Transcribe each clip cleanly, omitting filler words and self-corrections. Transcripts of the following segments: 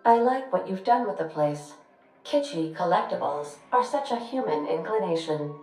I like what you've done with the place. Kitschy collectibles are such a human inclination.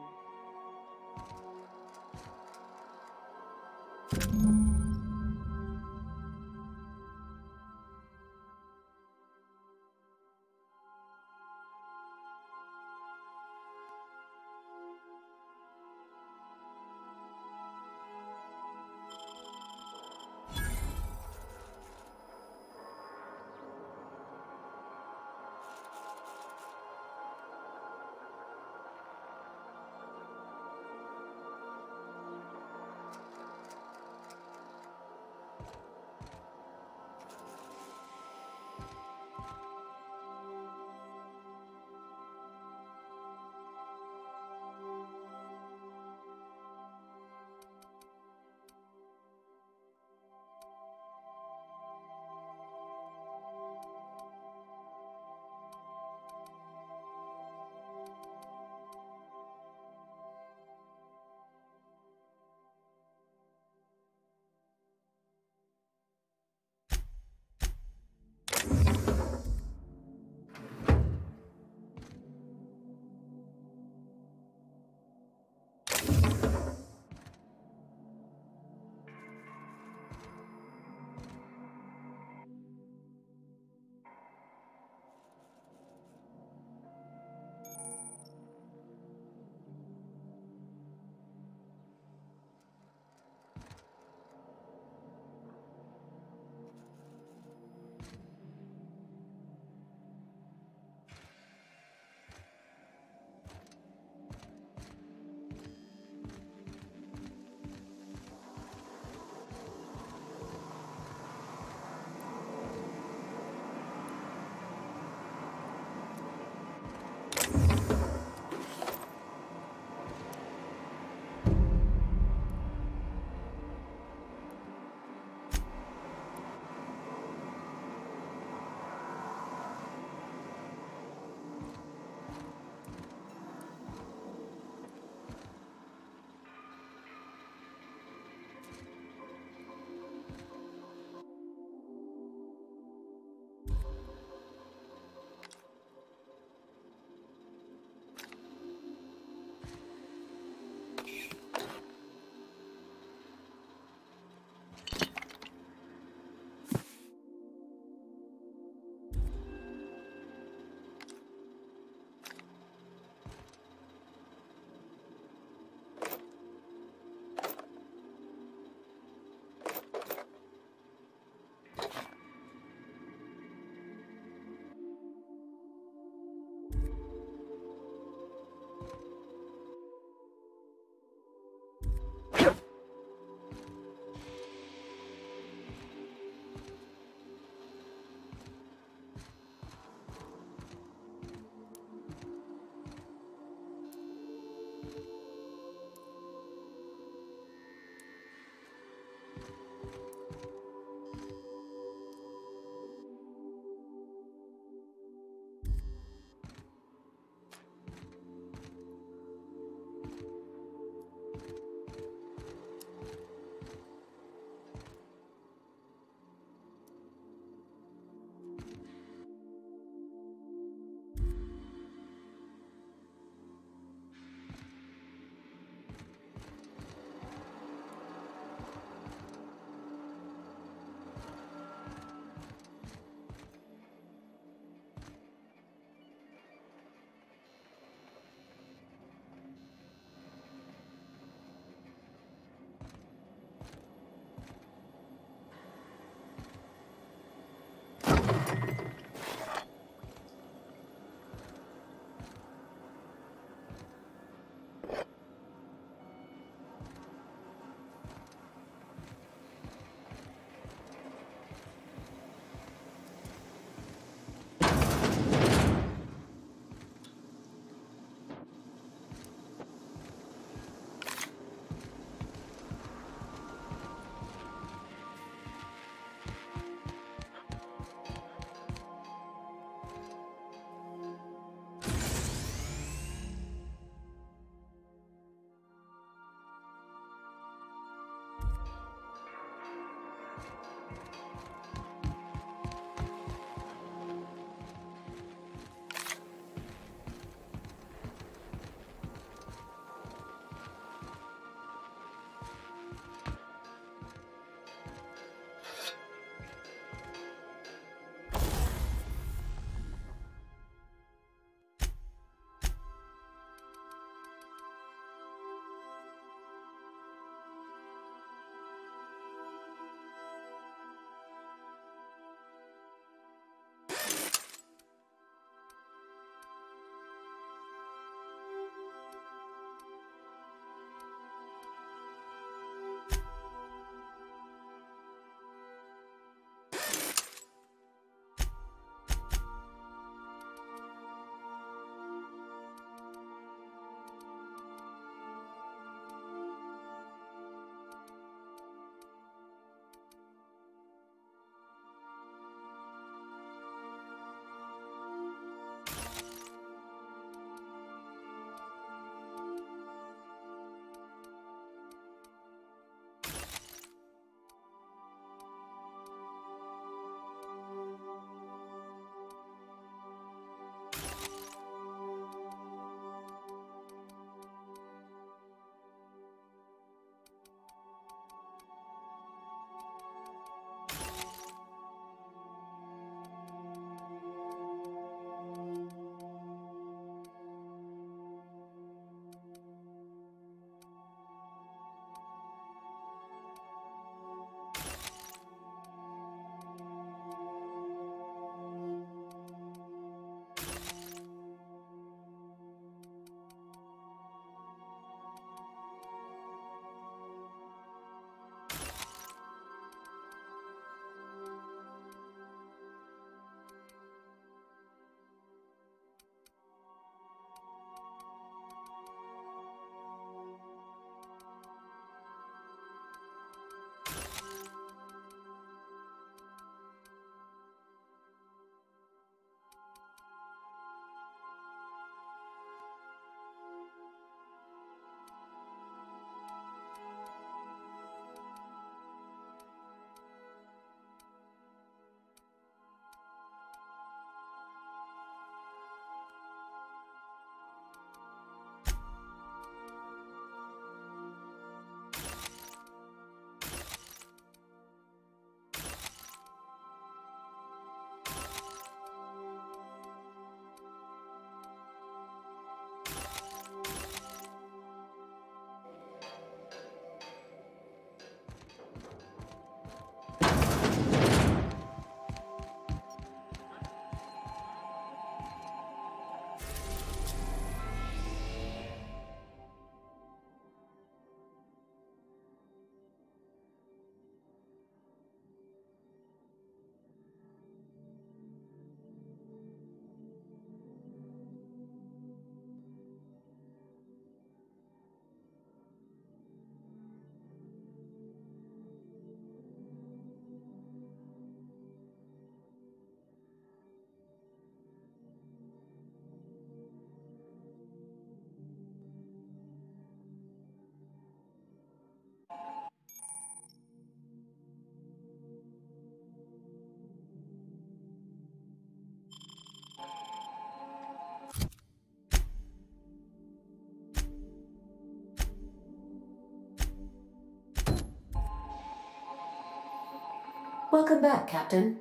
Welcome back, Captain.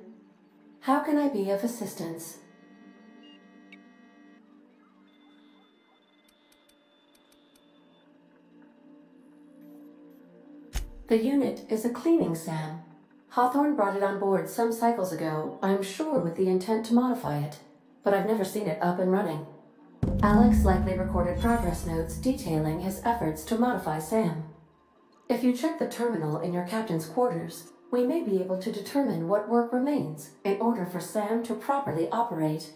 How can I be of assistance? The unit is a cleaning SAM. Hawthorne brought it on board some cycles ago, I'm sure with the intent to modify it, but I've never seen it up and running. Alex likely recorded progress notes detailing his efforts to modify SAM. If you check the terminal in your captain's quarters, we may be able to determine what work remains in order for SAM to properly operate.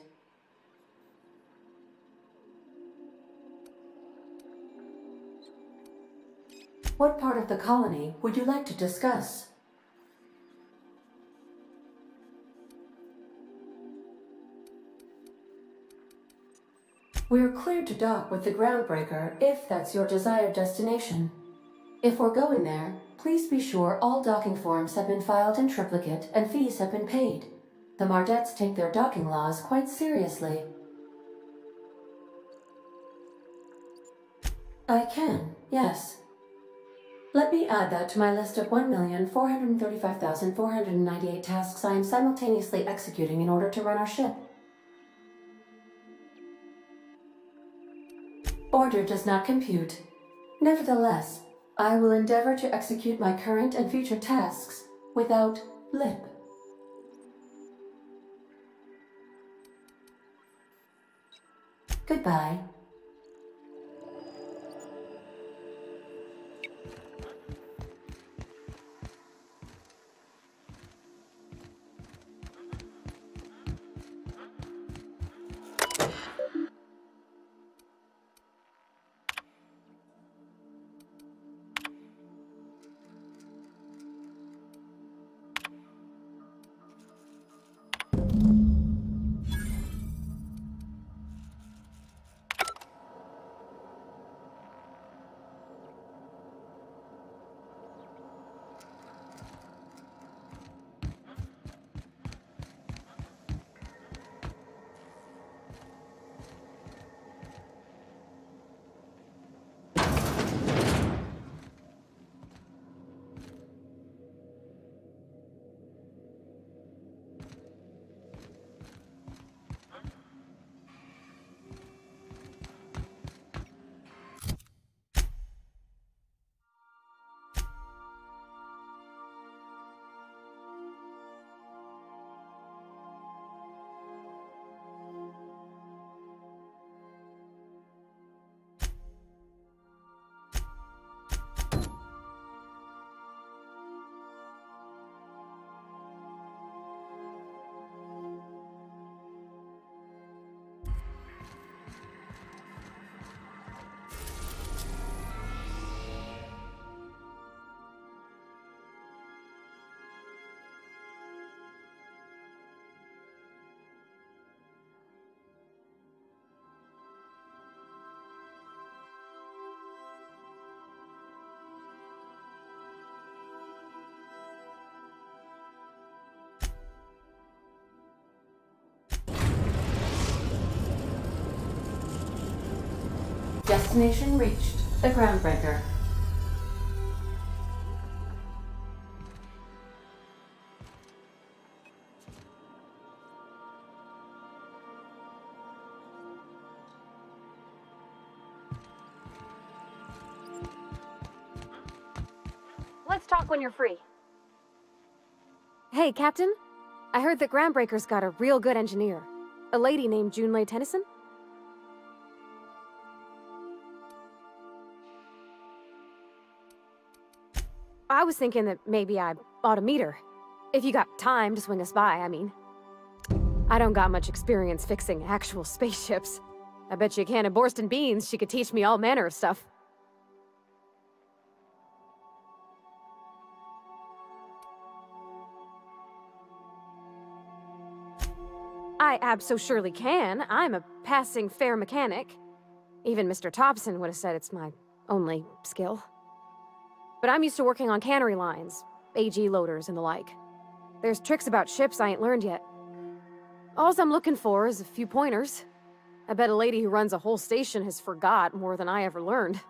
What part of the colony would you like to discuss? We're cleared to dock with the Groundbreaker if that's your desired destination. If we're going there, please be sure all docking forms have been filed in triplicate and fees have been paid. The Mardettes take their docking laws quite seriously. I can, yes. Let me add that to my list of 1,435,498 tasks I am simultaneously executing in order to run our ship. Order does not compute. Nevertheless, I will endeavor to execute my current and future tasks without lip. Goodbye. Destination reached. The Groundbreaker. Let's talk when you're free. Hey, Captain. I heard that Groundbreaker's got a real good engineer. A lady named Junlei Tennyson? I was thinking that maybe I ought to meet her. If you got time to swing us by, I mean. I don't got much experience fixing actual spaceships. I bet you a can of Borston beans she could teach me all manner of stuff. I abso-surely can. I'm a passing fair mechanic. Even Mr. Thompson would have said it's my only skill. But I'm used to working on cannery lines, AG loaders and the like. There's tricks about ships I ain't learned yet. All I'm looking for is a few pointers. I bet a lady who runs a whole station has forgot more than I ever learned.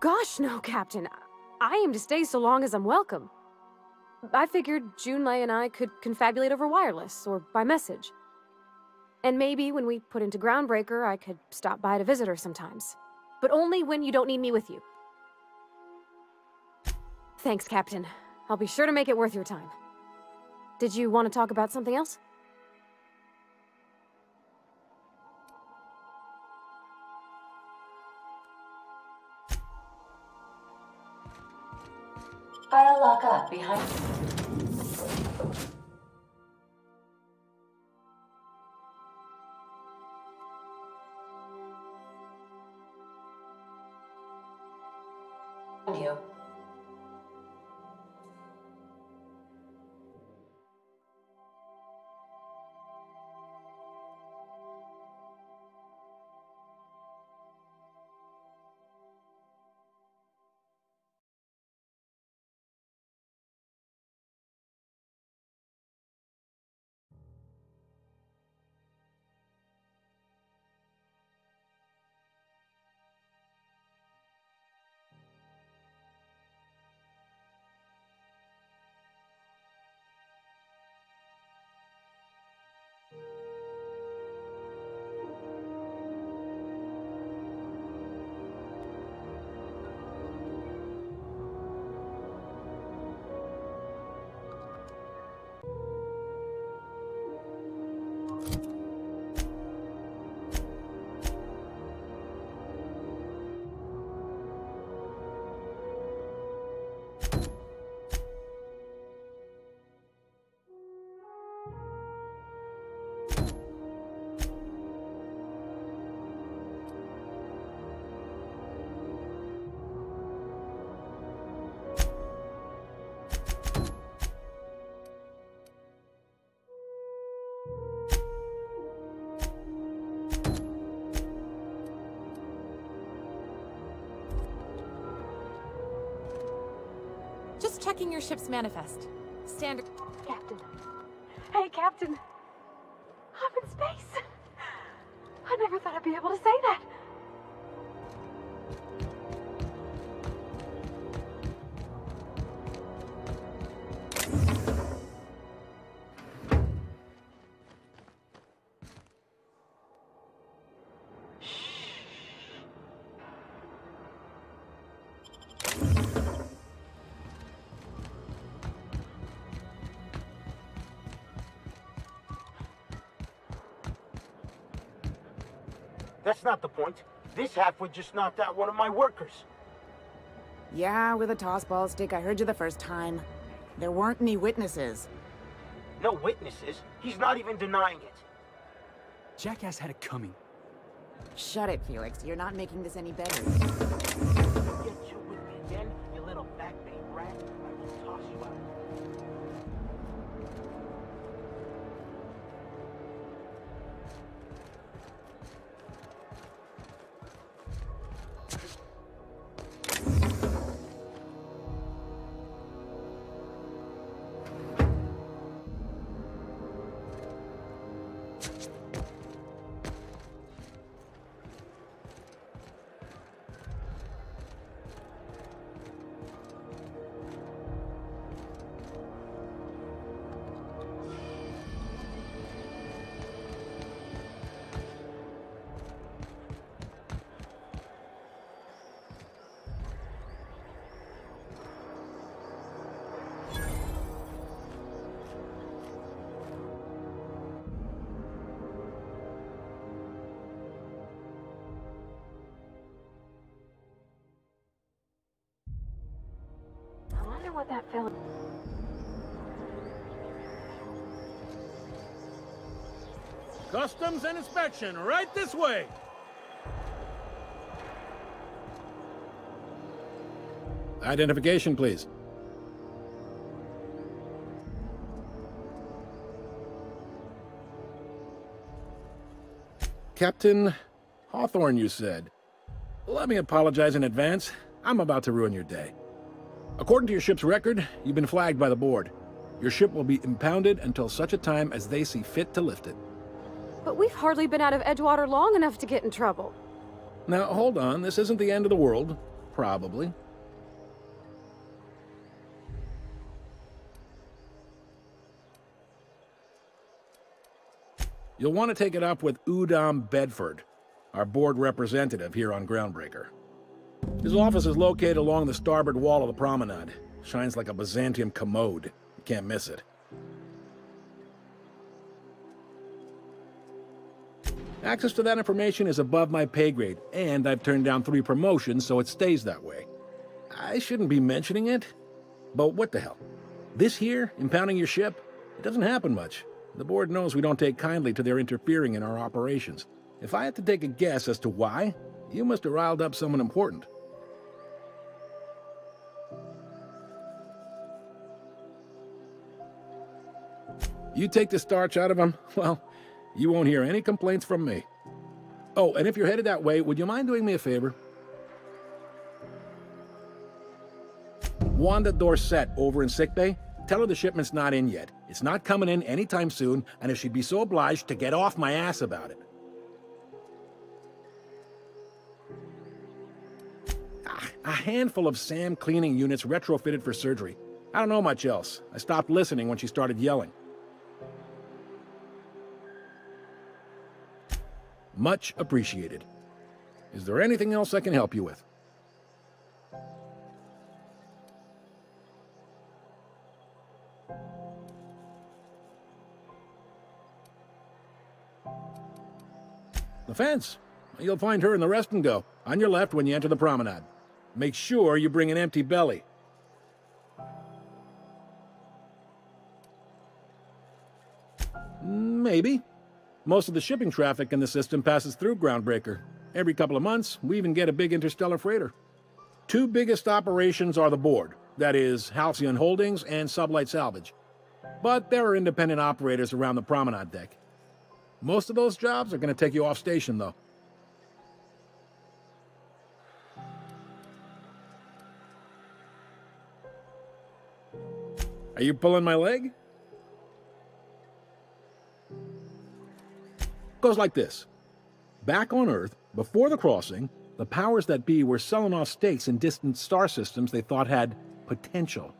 gosh, no, Captain. I aim to stay so long as I'm welcome. I figured Junlei and I could confabulate over wireless, or by message. And maybe when we put into Groundbreaker, I could stop by to visit her sometimes. But only when you don't need me with you. Thanks, Captain. I'll be sure to make it worth your time. Did you want to talk about something else? I'll lock up behind you. Just checking your ship's manifest. Standard. Captain. Hey, Captain. I'm in space. I never thought I'd be able to say that. That's not the point. This halfwit just knocked out one of my workers. Yeah, with a tossball stick. I heard you the first time. There weren't any witnesses. No witnesses? He's not even denying it. Jackass had it coming. Shut it, Felix. You're not making this any better. Get you with me again, you little backbait rat. I will toss you out. I wonder what that feeling. Customs and inspection, right this way. Identification, please. Captain Hawthorne, you said. Let me apologize in advance. I'm about to ruin your day. According to your ship's record, you've been flagged by the board. Your ship will be impounded until such a time as they see fit to lift it. But we've hardly been out of Edgewater long enough to get in trouble. Now, hold on. This isn't the end of the world. Probably. You'll want to take it up with Udom Bedford, our board representative here on Groundbreaker. His office is located along the starboard wall of the promenade. Shines like a Byzantium commode. You can't miss it. Access to that information is above my pay grade, and I've turned down 3 promotions, so it stays that way. I shouldn't be mentioning it, but what the hell? This here, impounding your ship, it doesn't happen much. The board knows we don't take kindly to their interfering in our operations. If I had to take a guess as to why, you must have riled up someone important. You take the starch out of them, well, you won't hear any complaints from me. Oh, and if you're headed that way, would you mind doing me a favor? Wanda Dorset over in sickbay, tell her the shipment's not in yet. It's not coming in anytime soon, and if she'd be so obliged to get off my ass about it. A handful of SAM cleaning units retrofitted for surgery. I don't know much else. I stopped listening when she started yelling. Much appreciated. Is there anything else I can help you with? The fence. You'll find her in the rest and go, on your left when you enter the promenade. Make sure you bring an empty belly. Maybe. Most of the shipping traffic in the system passes through Groundbreaker. Every couple of months, we even get a big interstellar freighter. 2 biggest operations are the board, that is, Halcyon Holdings and Sublight Salvage. But there are independent operators around the promenade deck. Most of those jobs are going to take you off station, though. Are you pulling my leg? Goes like this. Back on Earth, before the crossing, the powers that be were selling off stakes in distant star systems they thought had potential.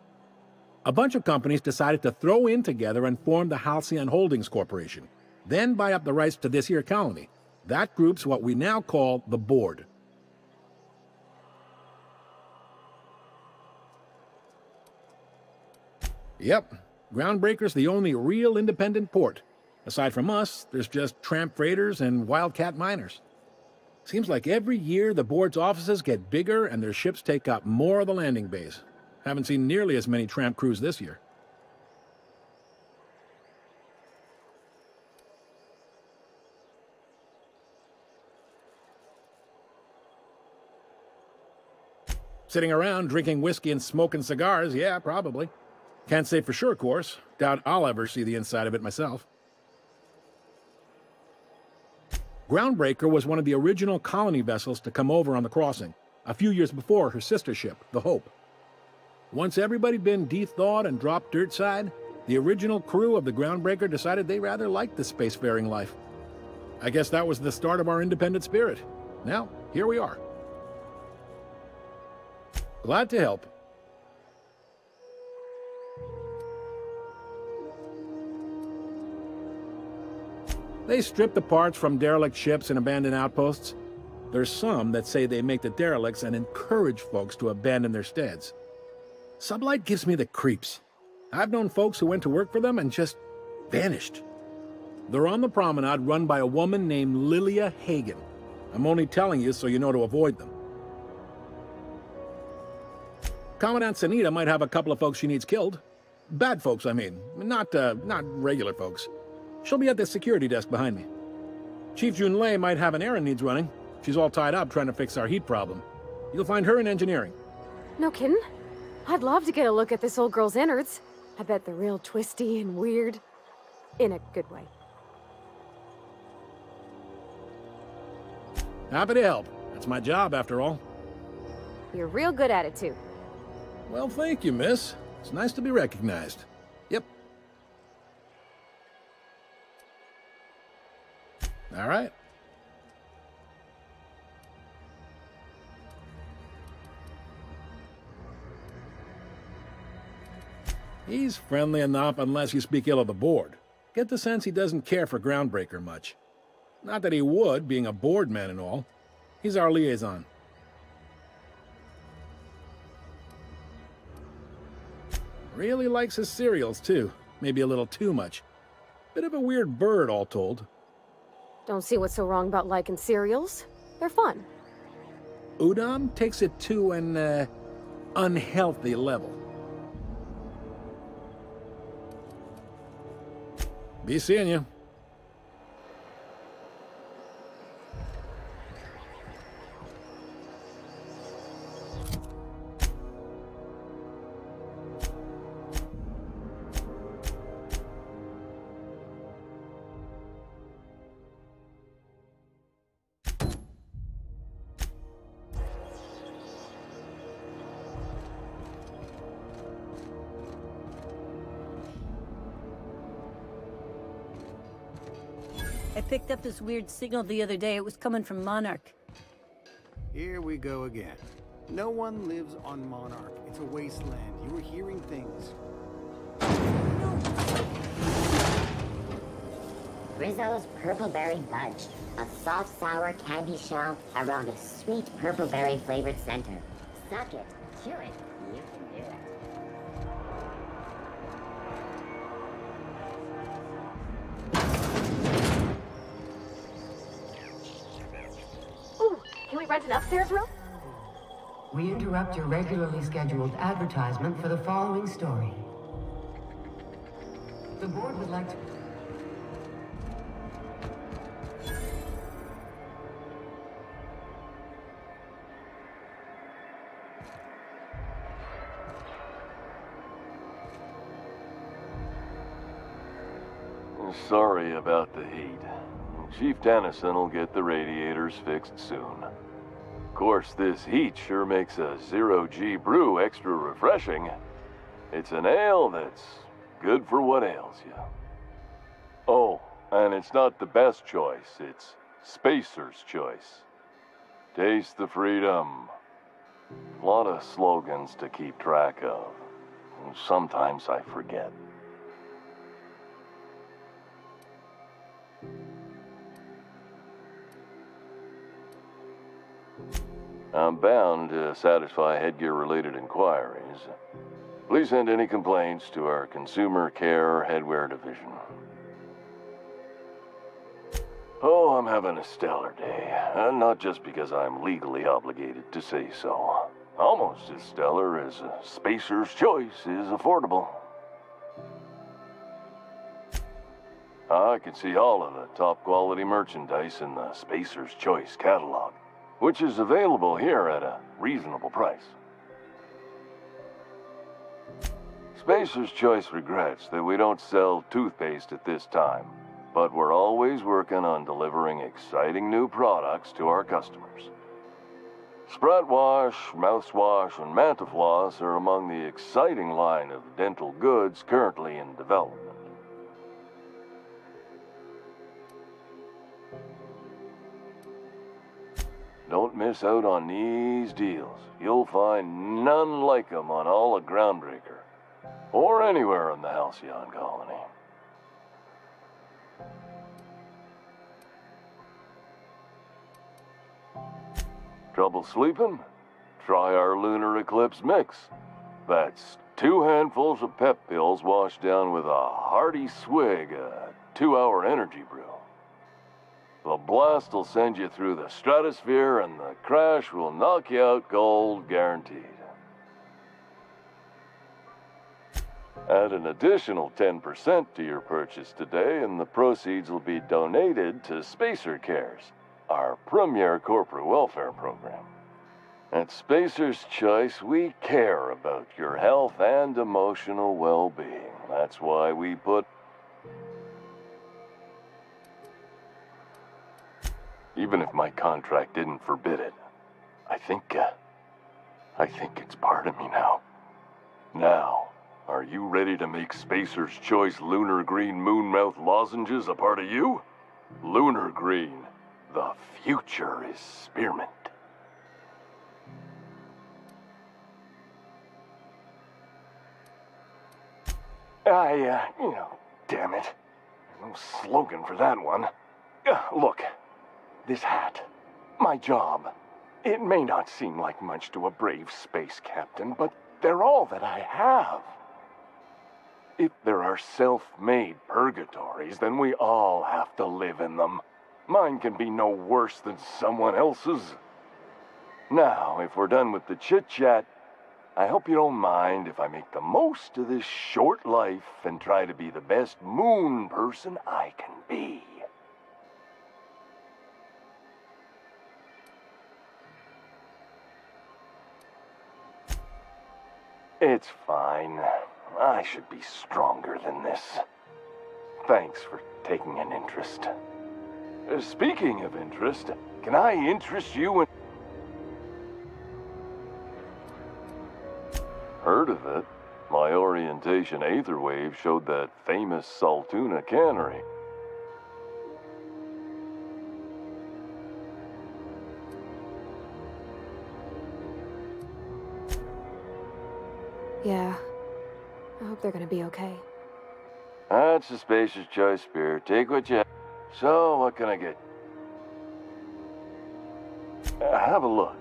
A bunch of companies decided to throw in together and form the Halcyon Holdings Corporation, then buy up the rights to this here colony. That group's what we now call the Board. Yep, Groundbreaker's the only real independent port. Aside from us, there's just tramp freighters and wildcat miners. Seems like every year the board's offices get bigger and their ships take up more of the landing bays. Haven't seen nearly as many tramp crews this year. Sitting around drinking whiskey and smoking cigars, yeah, probably. Can't say for sure, of course. Doubt I'll ever see the inside of it myself. Groundbreaker was one of the original colony vessels to come over on the crossing, a few years before her sister ship, the Hope. Once everybody'd been de-thawed and dropped dirt side, the original crew of the Groundbreaker decided they rather liked the spacefaring life. I guess that was the start of our independent spirit. Now, here we are. Glad to help. They strip the parts from derelict ships and abandoned outposts. There's some that say they make the derelicts and encourage folks to abandon their steads. Sublight gives me the creeps. I've known folks who went to work for them and just vanished. They're on the promenade run by a woman named Lilia Hagen. I'm only telling you so you know to avoid them. Commandant Sanita might have a couple of folks she needs killed. Bad folks, I mean. Not regular folks. She'll be at the security desk behind me. Chief Junlei might have an errand needs running. She's all tied up trying to fix our heat problem. You'll find her in engineering. No kidding? I'd love to get a look at this old girl's innards. I bet they're real twisty and weird. In a good way. Happy to help. That's my job, after all. You're real good at it, too. Well, thank you, miss. It's nice to be recognized. Yep. All right. He's friendly enough unless you speak ill of the board. Get the sense he doesn't care for Groundbreaker much. Not that he would, being a board man and all. He's our liaison. Really likes his cereals, too. Maybe a little too much. Bit of a weird bird, all told. Don't see what's so wrong about liking cereals. They're fun. Udom takes it to an, unhealthy level. Be seeing you. I picked up this weird signal the other day. It was coming from Monarch. Here we go again. No one lives on Monarch. It's a wasteland. You were hearing things. Rizzo's Purpleberry Budge. A soft, sour candy shell around a sweet purpleberry flavored center. Suck it. Chew it. You can do it. Ooh, can we rent an upstairs room? We interrupt your regularly scheduled advertisement for the following story. The board would like to... Sorry about the heat. Chief Tennyson will get the radiators fixed soon. Of course, this heat sure makes a zero-G brew extra refreshing. It's an ale that's good for what ails you. Oh, and it's not the best choice, it's Spacer's choice. Taste the freedom. A lot of slogans to keep track of. Sometimes I forget. I'm bound to satisfy headgear-related inquiries. Please send any complaints to our Consumer Care Headwear Division. Oh, I'm having a stellar day. And not just because I'm legally obligated to say so. Almost as stellar as Spacer's Choice is affordable. I can see all of the top-quality merchandise in the Spacer's Choice catalog, which is available here at a reasonable price. Spacer's Choice regrets that we don't sell toothpaste at this time, but we're always working on delivering exciting new products to our customers. Sprat Wash, Mouthwash, and Mantafloss are among the exciting line of dental goods currently in development. Don't miss out on these deals. You'll find none like them on all of Groundbreaker, or anywhere in the Halcyon Colony. Trouble sleeping? Try our Lunar Eclipse Mix. That's 2 handfuls of pep pills washed down with a hearty swig of 2-hour energy brew. The blast will send you through the stratosphere, and the crash will knock you out cold, guaranteed. Add an additional 10% to your purchase today, and the proceeds will be donated to Spacer Cares, our premier corporate welfare program. At Spacer's Choice, we care about your health and emotional well-being. That's why we put... Even if my contract didn't forbid it, I think it's part of me now. Now, are you ready to make Spacer's Choice Lunar Green Moonmouth lozenges a part of you? Lunar Green, the future is spearmint. Damn it. No slogan for that one. Look, this hat, my job. It may not seem like much to a brave space captain, but they're all that I have. If there are self-made purgatories, then we all have to live in them. Mine can be no worse than someone else's. Now, if we're done with the chit-chat, I hope you don't mind if I make the most of this short life and try to be the best moon person I can be. It's fine. I should be stronger than this. Thanks for taking an interest. Speaking of interest, can I interest you in... Heard of it? My orientation aether wave showed that famous Saltuna cannery. Yeah. I hope they're gonna be okay. That's a spacious choice, Spirit. Take what you... So, what can I get? Have a look.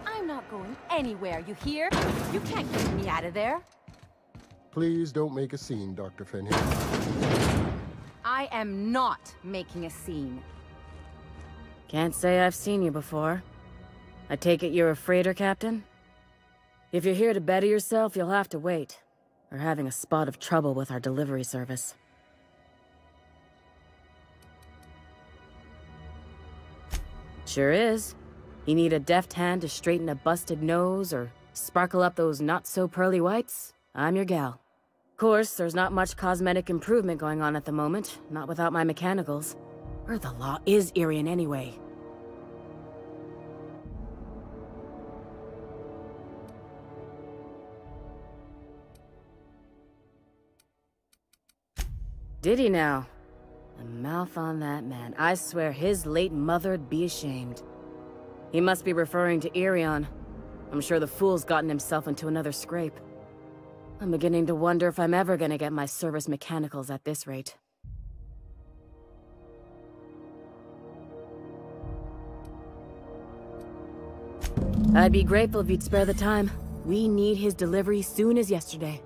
I'm not going anywhere, you hear? You can't get me out of there. Please don't make a scene, Dr. Fenhill. I am not making a scene. Can't say I've seen you before. I take it you're a freighter captain? If you're here to better yourself, you'll have to wait. We're having a spot of trouble with our delivery service. Sure is. You need a deft hand to straighten a busted nose or sparkle up those not-so-pearly whites? I'm your gal. Of course, there's not much cosmetic improvement going on at the moment, not without my mechanicals. Where the law is Irian anyway? Did he now? The mouth on that man. I swear his late mother'd be ashamed. He must be referring to Irion. I'm sure the fool's gotten himself into another scrape. I'm beginning to wonder if I'm ever gonna get my service mechanicals at this rate. I'd be grateful if you'd spare the time. We need his delivery soon as yesterday.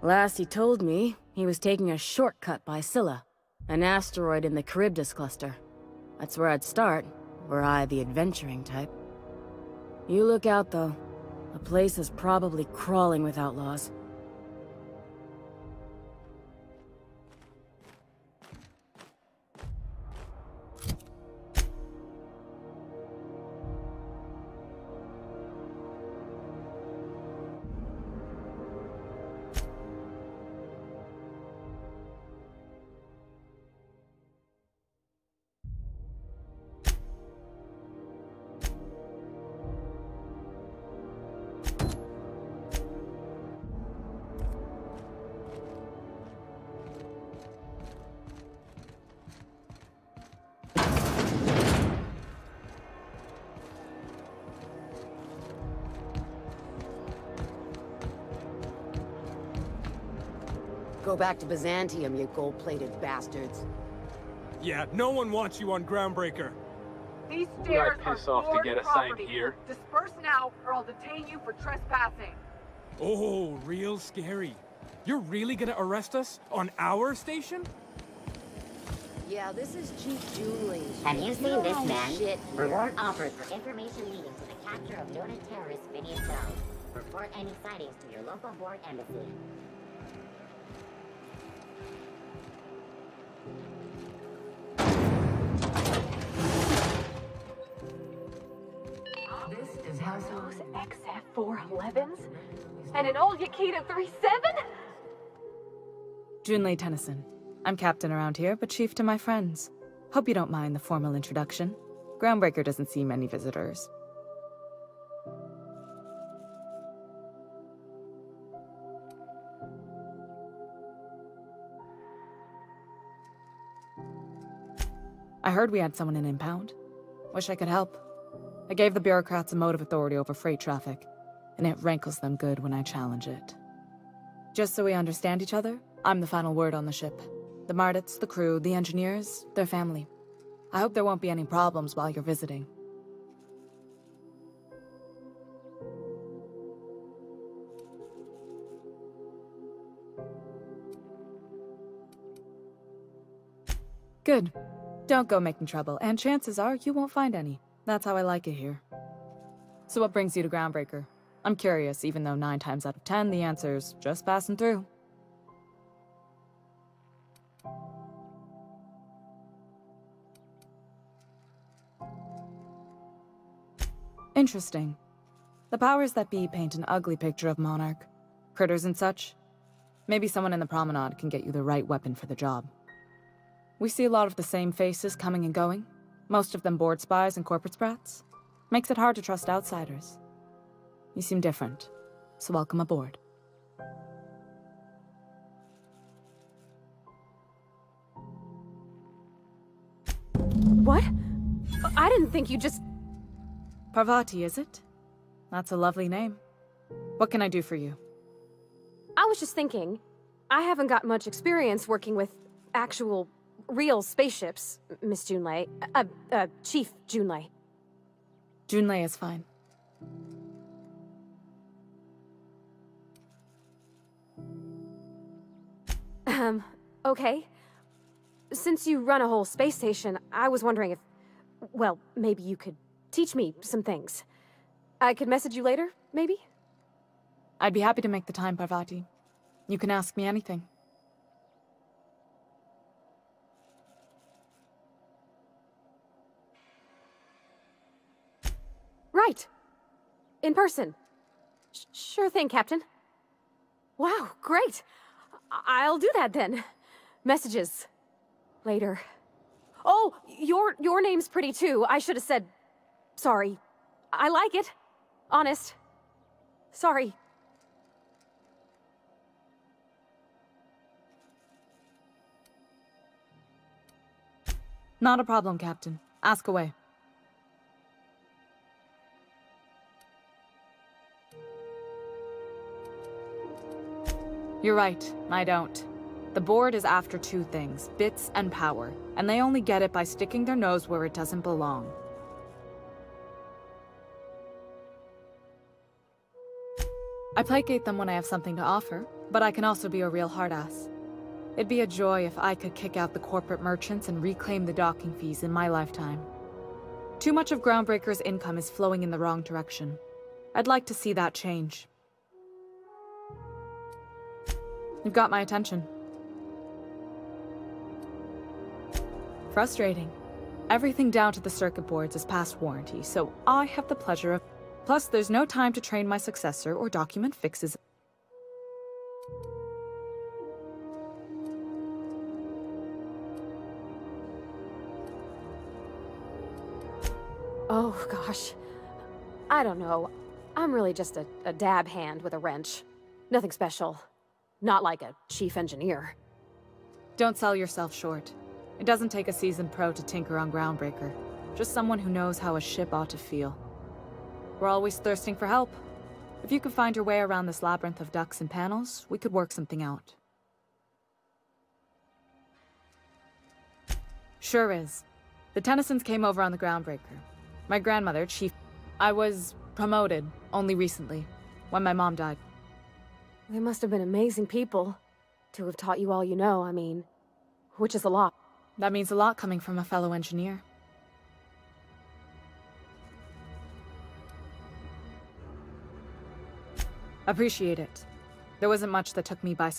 Last he told me, he was taking a shortcut by Scylla, an asteroid in the Charybdis cluster. That's where I'd start, were I the adventuring type. You look out, though. The place is probably crawling with outlaws. Go back to Byzantium, you gold-plated bastards. Yeah, no one wants you on Groundbreaker. These stairs Would I piss are off to board get assigned property. here? Disperse now, or I'll detain you for trespassing. Oh, real scary. You're really gonna arrest us on our station? Yeah, this is Chief Julie. Have you seen this man? Shit. Reward offered for information leading to the capture of noted terrorist Phineas Bell. Report any sightings to your local board embassy. 411s? And an old Yakita 37? Junlei Tennyson. I'm captain around here, but chief to my friends. Hope you don't mind the formal introduction. Groundbreaker doesn't see many visitors. I heard we had someone in impound. Wish I could help. I gave the bureaucrats a motive authority over freight traffic, and it rankles them good when I challenge it. Just so we understand each other, I'm the final word on the ship. The Mardits, the crew, the engineers, their family. I hope there won't be any problems while you're visiting. Good. Don't go making trouble, and chances are you won't find any. That's how I like it here. So what brings you to Groundbreaker? I'm curious, even though 9 times out of 10 the answer's just passing through. Interesting. The powers that be paint an ugly picture of Monarch. Critters and such. Maybe someone in the promenade can get you the right weapon for the job. We see a lot of the same faces coming and going. Most of them board spies and corporate sprats. Makes it hard to trust outsiders. You seem different, so welcome aboard. What? I didn't think you just... Parvati, is it? That's a lovely name. What can I do for you? I was just thinking, I haven't got much experience working with actual, real spaceships, Miss Junlei. Chief Junlei. Junlei is fine. Okay. Since you run a whole space station, I was wondering if... Well, maybe you could teach me some things. I could message you later, maybe? I'd be happy to make the time, Parvati. You can ask me anything. Right. In person. Sure thing, Captain. Wow, great. I'll do that then. Messages. Later. Oh, your name's pretty too. I should have said... Sorry. I like it. Honest. Sorry. Not a problem, Captain. Ask away. You're right, I don't. The board is after 2 things, bits and power, and they only get it by sticking their nose where it doesn't belong. I placate them when I have something to offer, but I can also be a real hard-ass. It'd be a joy if I could kick out the corporate merchants and reclaim the docking fees in my lifetime. Too much of Groundbreaker's income is flowing in the wrong direction. I'd like to see that change. You've got my attention. Frustrating. Everything down to the circuit boards is past warranty, so I have the pleasure of... Plus, there's no time to train my successor or document fixes. Oh, gosh. I don't know. I'm really just a dab hand with a wrench. Nothing special. Not like a chief engineer. Don't sell yourself short. It doesn't take a seasoned pro to tinker on Groundbreaker. Just someone who knows how a ship ought to feel. We're always thirsting for help. If you could find your way around this labyrinth of ducts and panels, we could work something out. Sure is. The Tennysons came over on the Groundbreaker. My grandmother, Chief... I was promoted only recently, when my mom died. They must have been amazing people to have taught you all you know, I mean, which is a lot. That means a lot coming from a fellow engineer. Appreciate it. There wasn't much that took me by...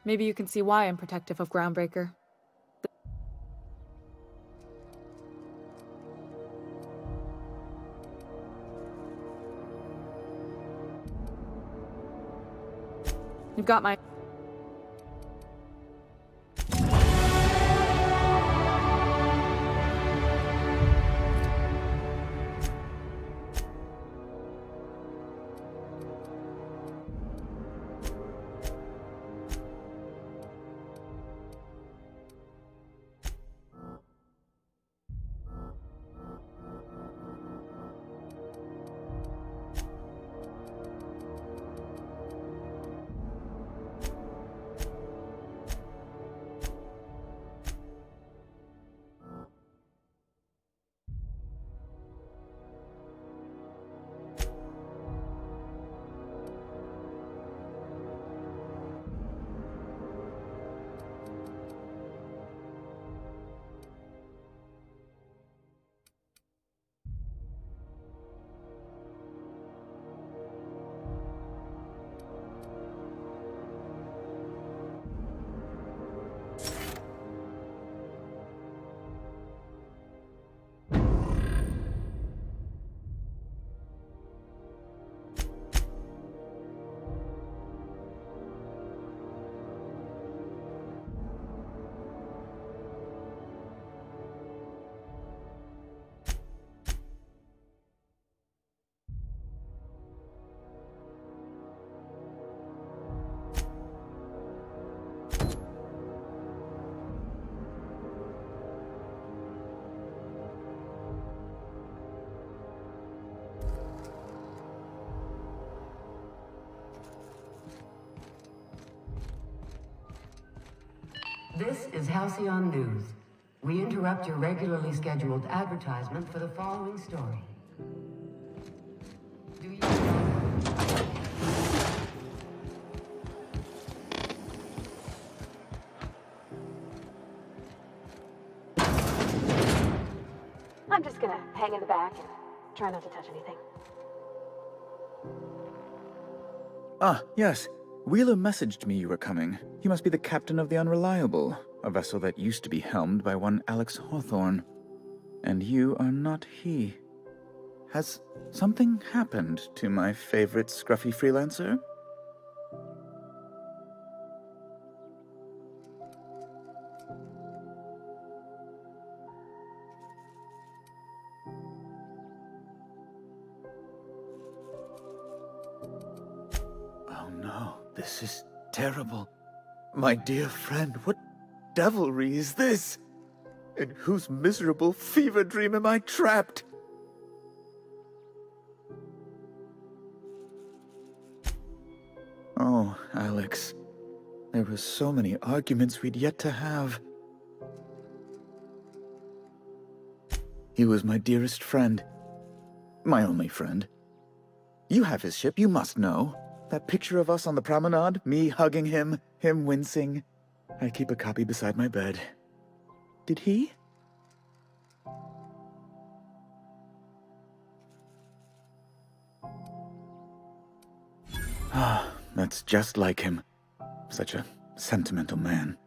Maybe you can see why I'm protective of Groundbreaker. You've got my... This is Halcyon News. We interrupt your regularly scheduled advertisement for the following story. Do you... I'm just gonna hang in the back and try not to touch anything. Ah, yes. Wheeler messaged me you were coming. He must be the captain of the Unreliable, a vessel that used to be helmed by one Alex Hawthorne. And you are not he. Has something happened to my favorite scruffy freelancer? Oh no, this is terrible. My dear friend, what devilry is this? In whose miserable fever dream am I trapped? Oh, Alex. There were so many arguments we'd yet to have. He was my dearest friend. My only friend. You have his ship, you must know. That picture of us on the promenade, me hugging him, him wincing. I keep a copy beside my bed. Did he? Ah, that's just like him. Such a sentimental man.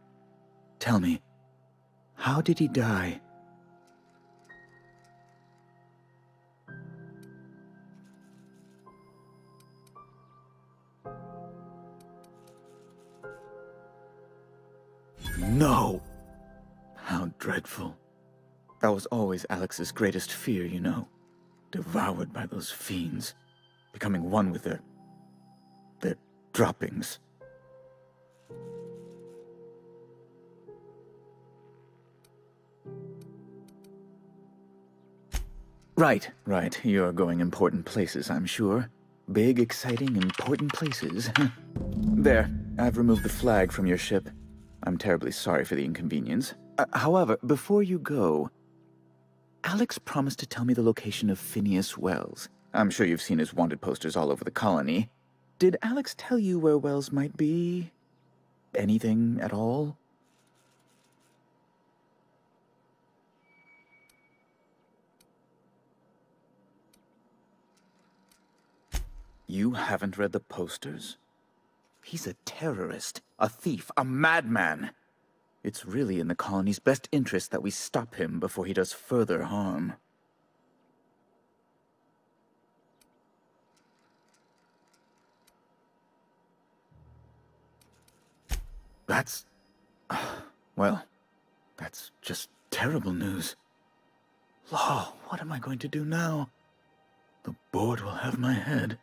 Tell me, how did he die? No! How dreadful. That was always Alex's greatest fear, you know. Devoured by those fiends. Becoming one with their droppings. Right. You're going important places, I'm sure. Big, exciting, important places. There, I've removed the flag from your ship. I'm terribly sorry for the inconvenience. However, before you go, Alex promised to tell me the location of Phineas Wells. I'm sure you've seen his wanted posters all over the colony. Did Alex tell you where Wells might be? Anything at all? You haven't read the posters? He's a terrorist, a thief, a madman. It's really in the colony's best interest that we stop him before he does further harm. That's... well, that's just terrible news. Law, what am I going to do now? The board will have my head.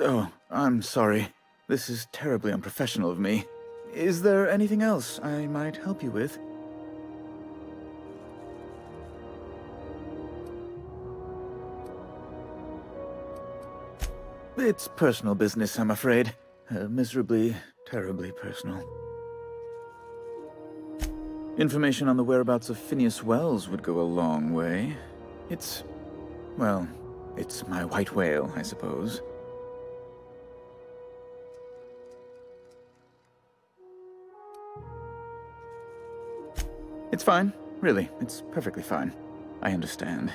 Oh, I'm sorry. This is terribly unprofessional of me. Is there anything else I might help you with? It's personal business, I'm afraid. Miserably, terribly personal. Information on the whereabouts of Phineas Wells would go a long way. It's... well, it's my white whale, I suppose. It's fine. Really, it's perfectly fine. I understand.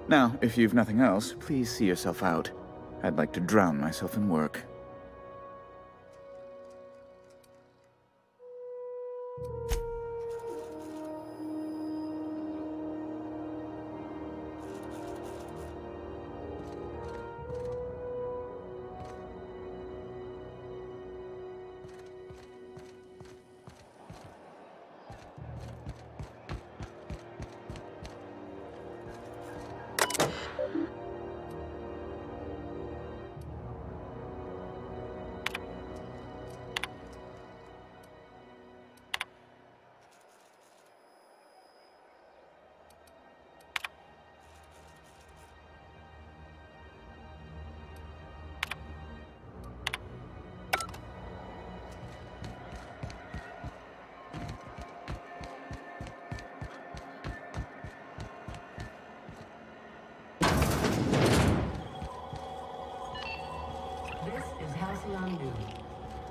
Now, if you've nothing else, please see yourself out. I'd like to drown myself in work.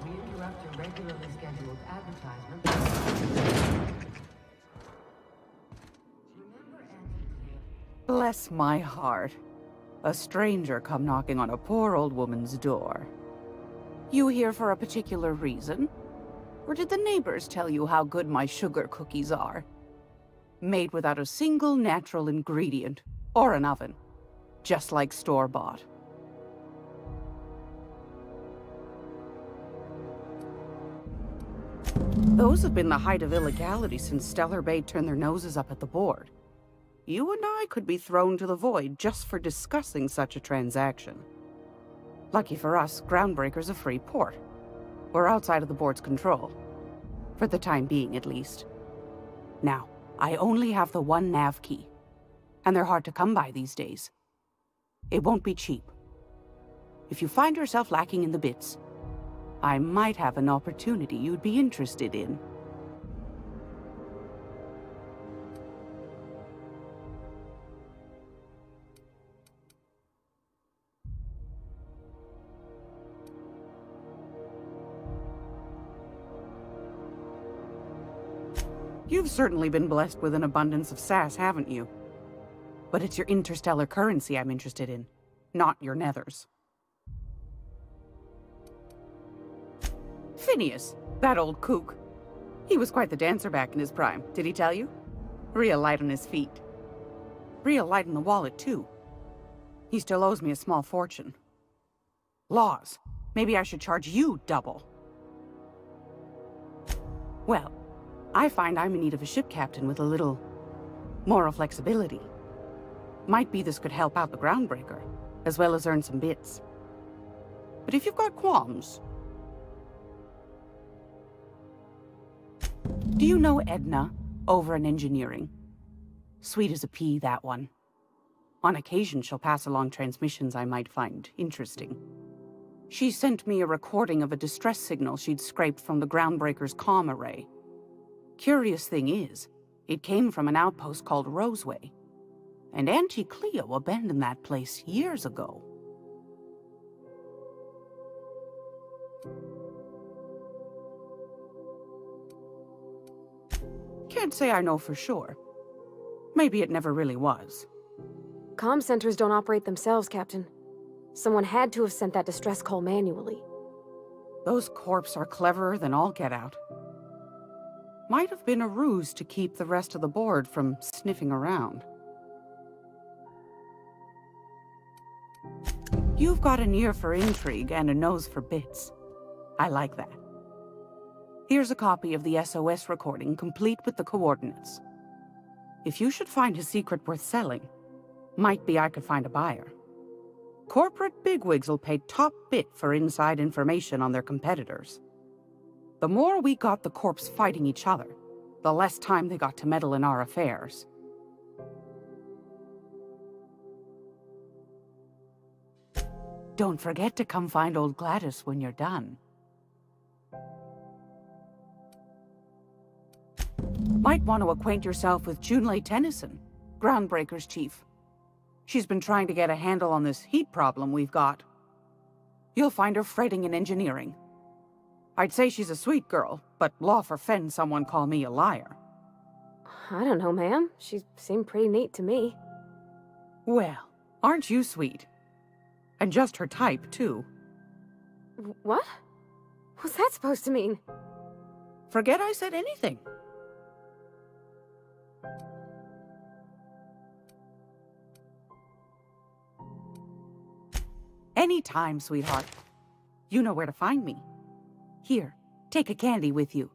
We interrupt your regularly scheduled advertisement. Bless my heart. A stranger come knocking on a poor old woman's door. You here for a particular reason? Or did the neighbors tell you how good my sugar cookies are? Made without a single natural ingredient, or an oven. Just like store-bought. Those have been the height of illegality since Stellar Bay turned their noses up at the board. You and I could be thrown to the void just for discussing such a transaction. Lucky for us, Groundbreaker's a free port. We're outside of the board's control. For the time being, at least. Now, I only have the one nav key. And they're hard to come by these days. It won't be cheap. If you find yourself lacking in the bits, I might have an opportunity you'd be interested in. You've certainly been blessed with an abundance of sass, haven't you? But it's your interstellar currency I'm interested in, not your nethers. Phineas, that old kook. He was quite the dancer back in his prime, did he tell you? Real light on his feet. Real light in the wallet, too. He still owes me a small fortune. Laws. Maybe I should charge you double. Well, I find I'm in need of a ship captain with a little moral flexibility. Might be this could help out the Groundbreaker, as well as earn some bits. But if you've got qualms... Do you know Edna, over in engineering? Sweet as a pea, that one. On occasion, she'll pass along transmissions I might find interesting. She sent me a recording of a distress signal she'd scraped from the Groundbreaker's comm array. Curious thing is, it came from an outpost called Roseway. And Auntie Cleo abandoned that place years ago. Can't say I know for sure. Maybe it never really was. Comm centers don't operate themselves, Captain. Someone had to have sent that distress call manually. Those corps are cleverer than all get out. Might have been a ruse to keep the rest of the board from sniffing around. You've got an ear for intrigue and a nose for bits. I like that. Here's a copy of the SOS recording, complete with the coordinates. If you should find his secret worth selling, might be I could find a buyer. Corporate bigwigs will pay top bit for inside information on their competitors. The more we got the corps fighting each other, the less time they got to meddle in our affairs. Don't forget to come find old Gladys when you're done. Might want to acquaint yourself with Junlei Tennyson, Groundbreaker's chief. She's been trying to get a handle on this heat problem we've got. You'll find her fretting in engineering. I'd say she's a sweet girl, but law forfend someone call me a liar. I don't know, ma'am. She seemed pretty neat to me. Well, aren't you sweet? And just her type, too. What? What's that supposed to mean? Forget I said anything. Anytime, sweetheart. You know where to find me. Here, take a candy with you.